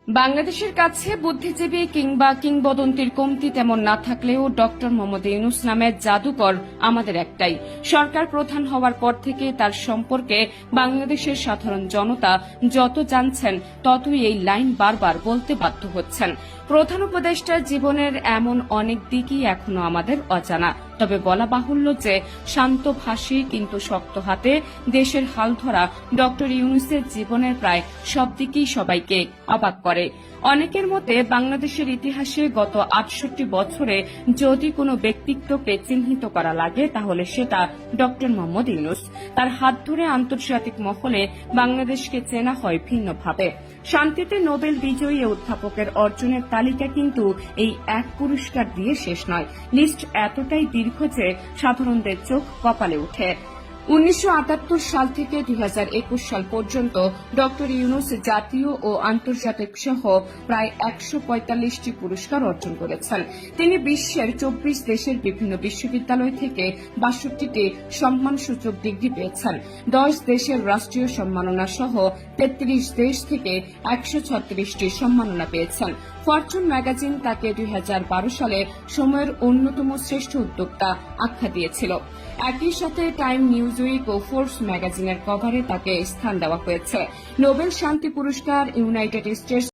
বাংলাদেশের কাছে বুদ্ধিজীবী কিংবা কিংবদন্তির কমতি তেমন না থাকলেও ডক্টর মোহাম্মদ ইউনূস নামের জাদুকর আমাদের একটাই। সরকার প্রধান হওয়ার পর থেকে তার সম্পর্কে বাংলাদেশের সাধারণ জনতা যত জানছেন ততই এই লাইন বারবার বলতে বাধ্য হচ্ছেন। প্রধান উপদেষ্টার জীবনের এমন অনেক দিকই এখনো আমাদের অজানা, তবে বলা বাহুল্য যে শান্তভাষী কিন্তু শক্ত হাতে দেশের হাল ধরা ডক্টর ইউনূসের জীবনের প্রায় সব দিকেই সবাইকে অবাক করে। অনেকের মতে বাংলাদেশের ইতিহাসে গত ৬৮ বছরে যদি কোনো ব্যক্তিত্বকে চিহ্নিত করা লাগে তাহলে সেটা ডক্টর মোহাম্মদ ইউনূস। তার হাত ধরে আন্তর্জাতিক মহলে বাংলাদেশকে চেনা হয় ভিন্নভাবে। শান্তিতে নোবেল বিজয়ী অধ্যাপকের অর্জনের তালিকা কিন্তু এই এক পুরস্কার দিয়ে শেষ নয়। লিস্ট এতটাই দীর্ঘ যে সাধারণদের চোখ কপালে ওঠে। ১৯৭৮ সাল থেকে ২০২১ সাল পর্যন্ত ডক্টর ইউনূস জাতীয় ও আন্তর্জাতিক সহ প্রায় ১৪৫টি পুরস্কার অর্জন করেছেন। তিনি বিশ্বের ২৪ দেশের বিভিন্ন বিশ্ববিদ্যালয় থেকে ৬২টি সম্মানসূচক ডিগ্রি পেয়েছেন। ১০ দেশের রাষ্ট্রীয় সম্মাননা সহ ৩৩ দেশ থেকে ১৩৬টি সম্মাননা পেয়েছেন। ফরচুন ম্যাগাজিন তাকে ২০১২ সালে সময়ের অন্যতম শ্রেষ্ঠ উদ্যোক্তা আখ্যা দিয়েছিল। একই সাথে টাইম, নিউজউইক ও ফোর্বস ম্যাগাজিনের কভারে তাকে স্থান দেওয়া হয়েছে। নোবেল শান্তি পুরস্কার ইউনাইটেড স্টেটস